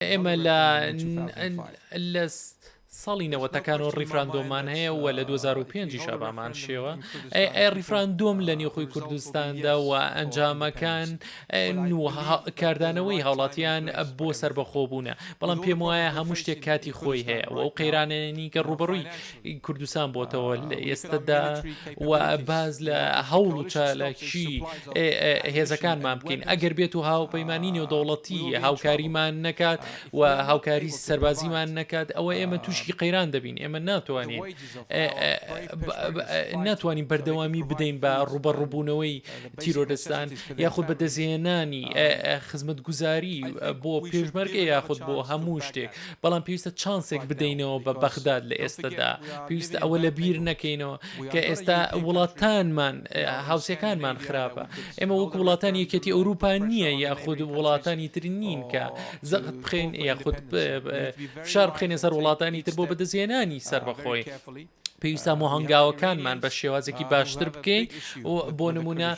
ئێمە لە ساڵی نەوەتەکان و ریفراندۆمان هەیە و لە 2005 شەبامان شێوە ریفراندۆم لە نێوخۆی کوردستاندا و ئەنجامەکان کاردانەوەی هاوڵاتیان بۆ سربەخۆبوونە بەڵام پێم وایە هەموو شتێک کاتی خۆی هەیە و ئەو قەیرانێنی کە ڕوبەڕووی کوردستان بۆتەوە لە ئێستادا و باز لە هەوڵ و چالاکی هێزەکانمان بکەین ئەگەر بێت و هاوپەیمانی نێودەوڵەتی هاوکاریمان نەکات و هاوکاری سەربازیمان نەکات ئەوە ئێمە تووشی قەیران دەبین ئێمە ناتوانین بەردەوامی بدەین بە ڕوبەڕووبوونەوەی تیرۆرستان یاخود بە دەزێنانی خزمەتگوزاری بۆ پێشمەرگە یاخود بۆ هەموو شتێک بەڵام پێویستە چانسێک بدەینەوە بە بەغداد لە ئێستادا پێویستە ئەوە لە بیر نەکەینەوە کە ئێستا وڵاتانمان هاوسەکانمان خراپە ئێمە وەک وڵاتانی یەکێتی ئەوروپا نییە یاخود وڵاتانی تر نین کە زەقت بخێن یاخود فشار بخێنێ سەر وڵاتانی تر بۆ بەدەزێنانی سەربەخۆی پێویستە هەنگاوەکانمان بە شێوازێکی باشتر بکەین و بۆ نمونە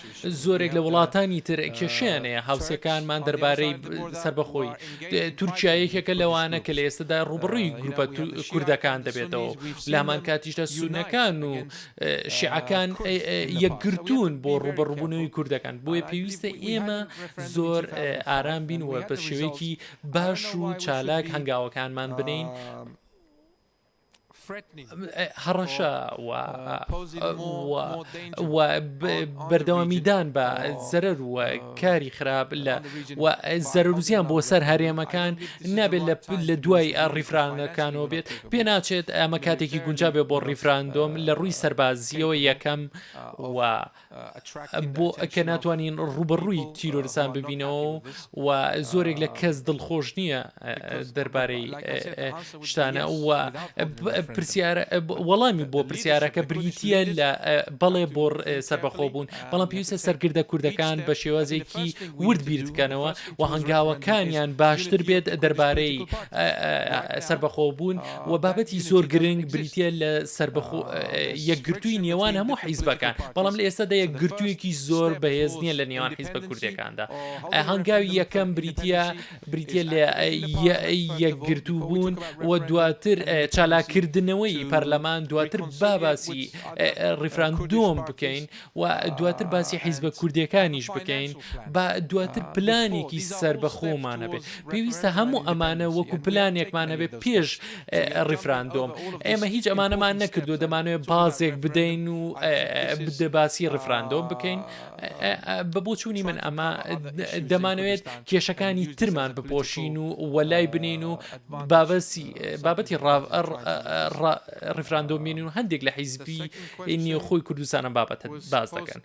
زۆرێک لە وڵاتانی تر کێشیانەیە هاوسەکانمان دەربارەی سەربەخۆی تورکیایەکێکە لەوانە کە لە ئێستادا ڕوبڕووی گروپە کوردەکان دەبێتەوە لە هەمان کاتیشدا سونەکان و شیعەکان یەکگرتوون بۆ ڕوبەڕووبوونەوەی کوردەکان بۆیە پێویستە ئێمە زۆر ئارام بین و بە شێوەیەکی باش و چالاک هەنگاوەکانمان بنین هەڕەشە و بەردەوامیدان بە زەرەر و کاری خراپ و زەرەروزیان بۆ سەر هەرێمەکان نابێت لە دوای ڕیفراندەکانەوە بێت پێ ناچێت ئەمە کاتێکی گونجابێ بۆ ڕیفراندۆم لە ڕووی سەربازیەوە یەکەم و بۆ کە ناتوانین ڕوبەڕووی تیرۆرستان ببینەوە و زۆرێک لە کەس دڵخۆش نییە دەربارەی شتانە و وەڵامی بۆ پرسیارەکە بریتە لە بەڵێ بۆ سەربەخۆبوون بەڵام پێویستە سەرکردە کوردەکان بە شێوازێکی ورد بیر بکەنەوە و هەنگاوەکانیان باشتر بێت دەربارەی سەربەخۆبوون و بابەتی زۆر گرنگ بریتە لە یەکگرتووی نێوان هەموو حیزبەکان بەڵام لە ئێستادا یەکگرتوویەکی زۆر بەهێز نییە لە نێوان حیزبە کوردەکاندا هەنگاوی یەکەم بریتە لە یەکگرتووبوون و دواتر چالاکردنەوەی پەرلەمان دواتر باسی ریفراندۆم بکەین و دواتر باسی حیزبە کوردیەکانیش بکەین با دواتر پلانێکی سەربەخۆمانە بێت پێویستە هەموو ئەمانە وەکو پلانێکمانە بێت پێش ریفراندۆم ئێمە هیچ ئەمانەمان نەکردو دەمانوێت بازێک بدەین و باسی ریفراندۆم بکەین بە بۆچوونی من ئەمە دەمانەوێت کێشەکانی ترمان بپۆشین و وەلای بنین و بابەتی ریفراندۆم بینین و هەندێک لە حیزبی نێوخۆی کوردستانە بابەتە باز دەکەن